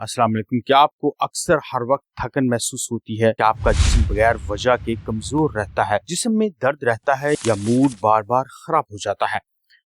अस्सलाम वालेकुम। क्या आपको अक्सर हर वक्त थकन महसूस होती है? क्या आपका जिस्म बगैर वजह के कमजोर रहता है? जिस्म में दर्द रहता है या मूड बार बार खराब हो जाता है?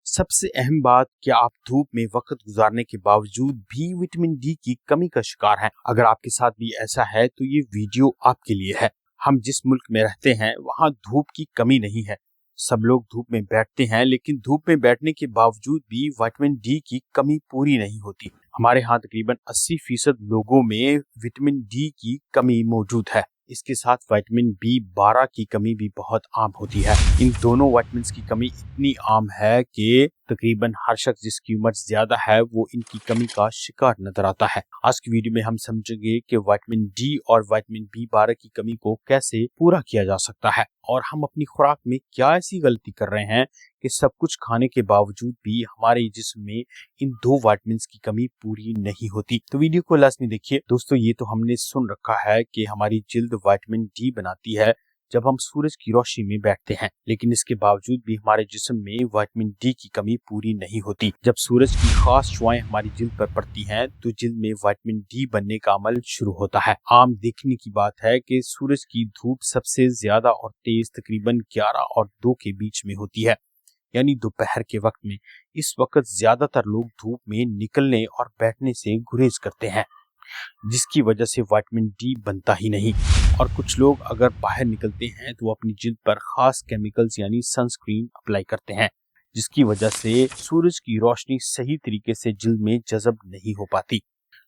सबसे अहम बात, क्या आप धूप में वक्त गुजारने के बावजूद भी विटामिन डी की कमी का शिकार हैं? अगर आपके साथ भी ऐसा है तो ये वीडियो आपके लिए है। हम जिस मुल्क में रहते हैं वहाँ धूप की कमी नहीं है। सब लोग धूप में बैठते हैं, लेकिन धूप में बैठने के बावजूद भी विटामिन डी की कमी पूरी नहीं होती। हमारे यहाँ तकरीबन 80% लोगों में विटामिन डी की कमी मौजूद है। इसके साथ विटामिन B12 की कमी भी बहुत आम होती है। इन दोनों विटामिन्स की कमी इतनी आम है कि तकरीबन हर शख्स जिसकी उम्र ज्यादा है वो इनकी कमी का शिकार नजर आता है। आज की वीडियो में हम समझेंगे कि विटामिन डी और विटामिन B12 की कमी को कैसे पूरा किया जा सकता है और हम अपनी खुराक में क्या ऐसी गलती कर रहे हैं कि सब कुछ खाने के बावजूद भी हमारे जिस्म में इन दो विटामिन्स की कमी पूरी नहीं होती। तो वीडियो को लास्ट में देखिए। दोस्तों, ये तो हमने सुन रखा है कि हमारी जिल्द विटामिन डी बनाती है जब हम सूरज की रोशनी में बैठते हैं, लेकिन इसके बावजूद भी हमारे जिस्म में विटामिन डी की कमी पूरी नहीं होती। जब सूरज की खास शुआएं हमारी जिल्द पर पड़ती हैं तो जिल्द में विटामिन डी बनने का अमल शुरू होता है। आम देखने की बात है कि सूरज की धूप सबसे ज्यादा और तेज तकरीबन 11 और 2 के बीच में होती है, यानी दोपहर के वक्त में। इस वक्त ज्यादातर लोग धूप में निकलने और बैठने से गुरेज करते हैं, जिसकी वजह से विटामिन डी बनता ही नहीं। और कुछ लोग अगर बाहर निकलते हैं तो अपनी जिल्द पर खास केमिकल्स यानी सनस्क्रीन अप्लाई करते हैं, जिसकी वजह से सूरज की रोशनी सही तरीके से जिल्द में जज़ब नहीं हो पाती।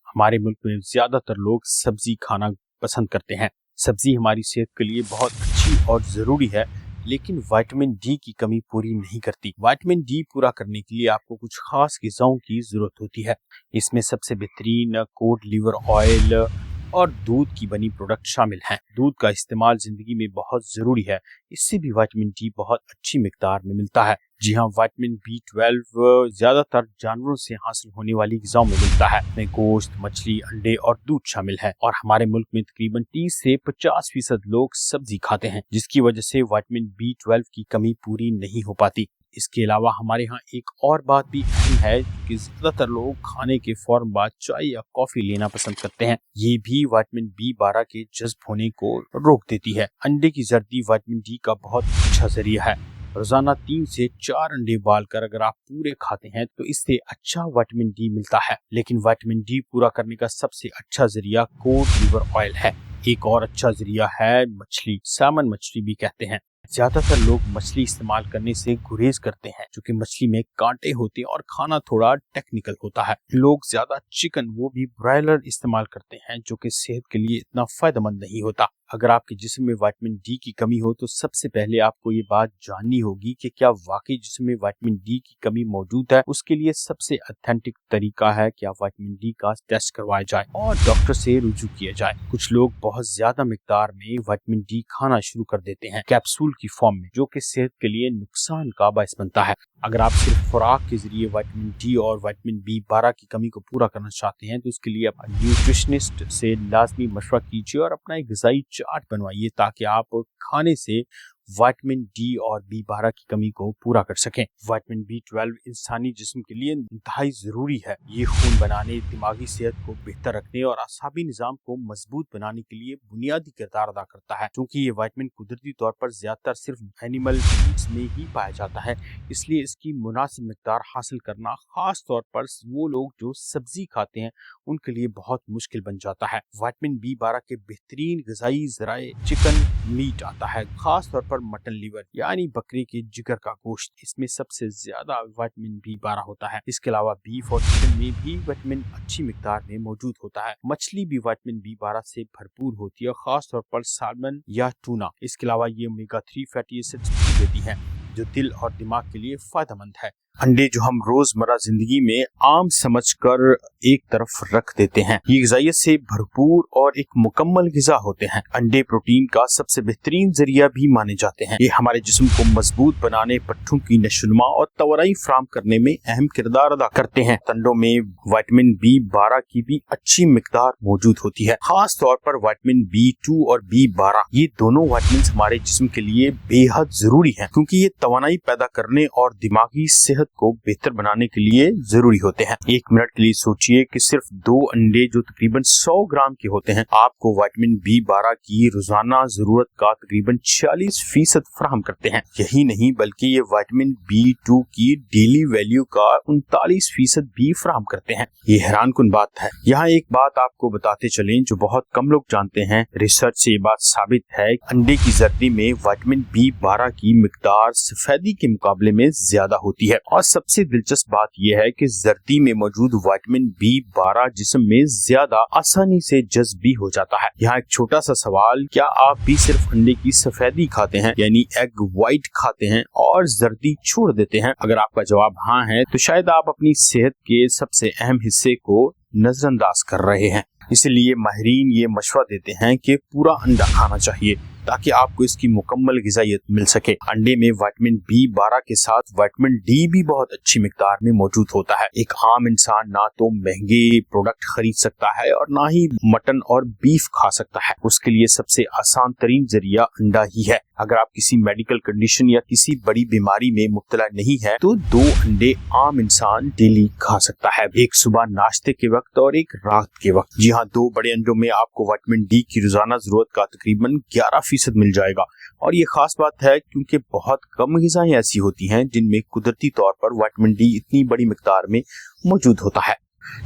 हमारे मुल्क में ज्यादातर लोग सब्जी खाना पसंद करते हैं। सब्जी हमारी सेहत के लिए बहुत अच्छी और जरूरी है, लेकिन विटामिन डी की कमी पूरी नहीं करती। विटामिन डी पूरा करने के लिए आपको कुछ खास ग़िज़ाओं की जरूरत होती है। इसमें सबसे बेहतरीन कोड लिवर ऑयल और दूध की बनी प्रोडक्ट शामिल हैं। दूध का इस्तेमाल जिंदगी में बहुत जरूरी है, इससे भी विटामिन डी बहुत अच्छी मिकदार में मिलता है। जी हाँ, विटामिन B12 ज्यादातर जानवरों से हासिल होने वाली ग़िज़ाओं में मिलता है। इसमें गोश्त, मछली, अंडे और दूध शामिल है। और हमारे मुल्क में तकरीबन 30 से 50% लोग सब्जी खाते हैं, जिसकी वजह से विटामिन B12 की कमी पूरी नहीं हो पाती। इसके अलावा हमारे यहाँ एक और बात भी अहम है कि ज्यादातर लोग खाने के फौरन बाद चाय या कॉफी लेना पसंद करते हैं। ये भी विटामिन B12 के जज्ब होने को रोक देती है। अंडे की जर्दी विटामिन डी का बहुत अच्छा जरिया है। रोजाना 3 से 4 अंडे उबाल कर अगर आप पूरे खाते हैं तो इससे अच्छा विटामिन डी मिलता है। लेकिन विटामिन डी पूरा करने का सबसे अच्छा जरिया कोड लिवर ऑयल है। एक और अच्छा जरिया है मछली, सैमन मछली भी कहते हैं। ज्यादातर लोग मछली इस्तेमाल करने से गुरेज करते हैं, क्योंकि मछली में कांटे होते हैं और खाना थोड़ा टेक्निकल होता है। लोग ज्यादा चिकन, वो भी ब्रॉयलर, इस्तेमाल करते हैं, जो कि सेहत के लिए इतना फायदेमंद नहीं होता। अगर आपके जिस्म में विटामिन डी की कमी हो तो सबसे पहले आपको ये बात जाननी होगी कि क्या वाकई जिस्म में विटामिन डी की कमी मौजूद है। उसके लिए सबसे ऑथेंटिक तरीका है कि आप विटामिन डी का टेस्ट करवाया जाए और डॉक्टर से रुजू किया जाए। कुछ लोग बहुत ज्यादा मिकदार में विटामिन डी खाना शुरू कर देते हैं कैप्सूल की फॉर्म में, जो कि सेहत के लिए नुकसान का बायस बनता है। अगर आप सिर्फ खुराक के जरिए विटामिन डी और विटामिन B12 की कमी को पूरा करना चाहते हैं तो उसके लिए आप न्यूट्रिशनिस्ट से लाजमी मशवरा कीजिए और अपना एक ग़िज़ाई चार्ट बनवाइए, ताकि आप खाने से विटामिन डी और B12 की कमी को पूरा कर सकें। विटामिन B12 इंसानी जिस्म के लिए इंतहाई जरूरी है। ये खून बनाने, दिमागी सेहत को बेहतर रखने और आसाबी निज़ाम को मजबूत बनाने के लिए बुनियादी किरदार अदा करता है। क्योंकि ये विटामिन कुदरती तौर पर ज्यादातर सिर्फ एनिमल फूड्स में ही पाया जाता है, इसलिए इसकी मुनासिब मिकदार हासिल करना खास तौर पर वो लोग जो सब्जी खाते हैं उनके लिए बहुत मुश्किल बन जाता है। विटामिन B12 के बेहतरीन ग़िज़ाई ज़राए चिकन मीट आता है, खास तौर पर मटन लिवर यानी बकरी के जिगर का गोश्त। इसमें सबसे ज्यादा विटामिन B12 होता है। इसके अलावा बीफ और चिकन में भी विटामिन अच्छी मिकदार में मौजूद होता है। मछली भी विटामिन B12 से भरपूर होती है, खास तौर पर साल्मन या टूना। इसके अलावा ये ओमेगा 3 फैटी एसिड्स भी देती हैं, जो दिल और दिमाग के लिए फायदेमंद है। अंडे जो हम रोजमर्रा जिंदगी में आम समझकर एक तरफ रख देते हैं, ये ग़िज़ाइयत से भरपूर और एक मुकम्मल ग़िज़ा होते हैं। अंडे प्रोटीन का सबसे बेहतरीन जरिया भी माने जाते हैं। ये हमारे जिस्म को मजबूत बनाने, पट्टों की नशोनुमा और तवानाई फराहम करने में अहम किरदार अदा करते हैं। अंडों में विटामिन B12 की भी अच्छी मिकदार मौजूद होती है, खास तौर पर विटामिन B2 और B12। ये दोनों विटामिन हमारे जिस्म के लिए बेहद जरूरी हैं, क्योंकि ये तवानाई पैदा करने और दिमागी सेहत सेहत को बेहतर बनाने के लिए जरूरी होते हैं। 1 मिनट के लिए सोचिए कि सिर्फ 2 अंडे जो तकरीबन 100 ग्राम के होते हैं आपको विटामिन B12 की रोजाना जरूरत का तकरीबन 40% फराहम करते हैं। यही नहीं बल्कि ये विटामिन B2 की डेली वैल्यू का 39% भी फराहम करते हैं। ये हैरानकुन बात है। यहाँ एक बात आपको बताते चलें जो बहुत कम लोग जानते हैं। रिसर्च से ये बात साबित है अंडे की जर्दी में विटामिन B12 की मिकदार सफेदी के मुकाबले में ज्यादा होती है। और सबसे दिलचस्प बात यह है कि जर्दी में मौजूद विटामिन B12 जिस्म में ज्यादा आसानी से जज्ब भी हो जाता है। यहाँ एक छोटा सा सवाल, क्या आप भी सिर्फ अंडे की सफेदी खाते हैं यानी एग व्हाइट खाते हैं और जर्दी छोड़ देते हैं? अगर आपका जवाब हाँ है तो शायद आप अपनी सेहत के सबसे अहम हिस्से को नजरअंदाज कर रहे हैं। इसलिए माहिरीन ये मशवरा देते हैं कि पूरा अंडा खाना चाहिए ताकि आपको इसकी मुकम्मल ग़िज़ाइयत मिल सके। अंडे में विटामिन B12 के साथ विटामिन D भी बहुत अच्छी मिकदार में मौजूद होता है। एक आम इंसान ना तो महंगे प्रोडक्ट खरीद सकता है और ना ही मटन और बीफ खा सकता है। उसके लिए सबसे आसान तरीन जरिया अंडा ही है। अगर आप किसी मेडिकल कंडीशन या किसी बड़ी बीमारी में मुब्तला नहीं है तो 2 अंडे आम इंसान डेली खा सकता है, एक सुबह नाश्ते के वक्त और एक रात के वक्त। जी हाँ, 2 बड़े अंडों में आपको विटामिन D की रोजाना जरूरत का तकरीबन 11% मिल जाएगा। और ये खास बात है क्योंकि बहुत कम ग़िज़ाएं ऐसी होती हैं जिनमें कुदरती तौर पर विटामिन D इतनी बड़ी मिकदार में मौजूद होता है।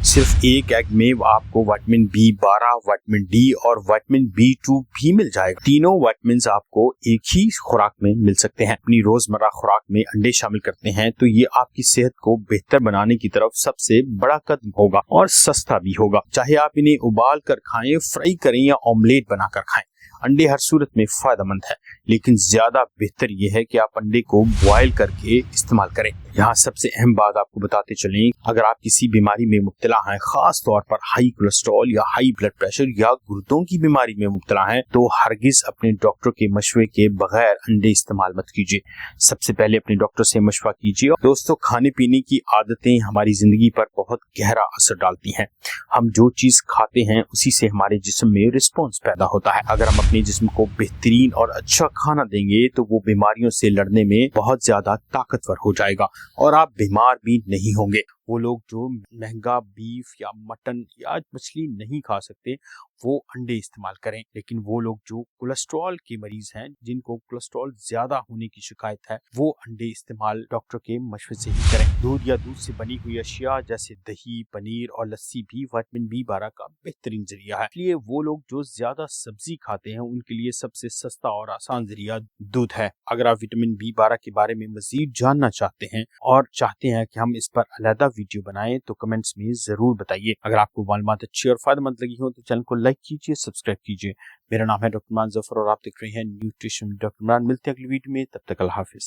सिर्फ एक एग में आपको विटामिन B12, विटामिन D और विटामिन B2 भी मिल जाएगा। तीनों विटामिन आपको एक ही खुराक में मिल सकते हैं। अपनी रोजमर्रा खुराक में अंडे शामिल करते हैं तो ये आपकी सेहत को बेहतर बनाने की तरफ सबसे बड़ा कदम होगा और सस्ता भी होगा। चाहे आप इन्हें उबाल कर खाएं, फ्राई करें या ऑमलेट बनाकर खाएं, अंडे हर सूरत में फायदेमंद है। लेकिन ज्यादा बेहतर यह है कि आप अंडे को बॉयल करके इस्तेमाल करें। यहाँ सबसे अहम बात आपको बताते चलें, अगर आप किसी बीमारी में मुब्तला हैं, खास तौर पर हाई कोलेस्ट्रॉल या हाई ब्लड प्रेशर या गुर्दों की बीमारी में मुब्तला हैं, तो हरगिज अपने डॉक्टर के मशवरे के बगैर अंडे इस्तेमाल मत कीजिए। सबसे पहले अपने डॉक्टर से मशवरा कीजिए। दोस्तों, खाने पीने की आदतें हमारी जिंदगी पर बहुत गहरा असर डालती हैं। हम जो चीज खाते हैं उसी से हमारे जिस्म में रिस्पॉन्स पैदा होता है। अगर हम अपने जिस्म को बेहतरीन और अच्छा खाना देंगे तो वो बीमारियों से लड़ने में बहुत ज्यादा ताकतवर हो जाएगा और आप बीमार भी नहीं होंगे। वो लोग जो महंगा बीफ या मटन या मछली नहीं खा सकते वो अंडे इस्तेमाल करें। लेकिन वो लोग जो कोलेस्ट्रॉल के मरीज हैं, जिनको कोलेस्ट्रॉल ज्यादा होने की शिकायत है, वो अंडे इस्तेमाल डॉक्टर के मशवरे से ही करें। दूध या दूध से बनी हुई अशिया जैसे दही, पनीर और लस्सी भी विटामिन B12 का बेहतरीन जरिया है। इसलिए वो लोग जो ज्यादा सब्जी खाते हैं उनके लिए सबसे सस्ता और आसान जरिया दूध है। अगर आप विटामिन B12 के बारे में मजीद जानना चाहते हैं और चाहते हैं कि हम इस पर अलग वीडियो बनाएं तो कमेंट्स में जरूर बताइए। अगर आपको मालूमात अच्छी और फायदेमंद लगी हो तो चैनल को लाइक कीजिए, सब्सक्राइब कीजिए। मेरा नाम है डॉक्टर इमरान जफर और आप देख रहे हैं न्यूट्रिशन डॉक्टर इमरान। मिलते हैं अगली वीडियो में, तब तक अल्लाह हाफिज।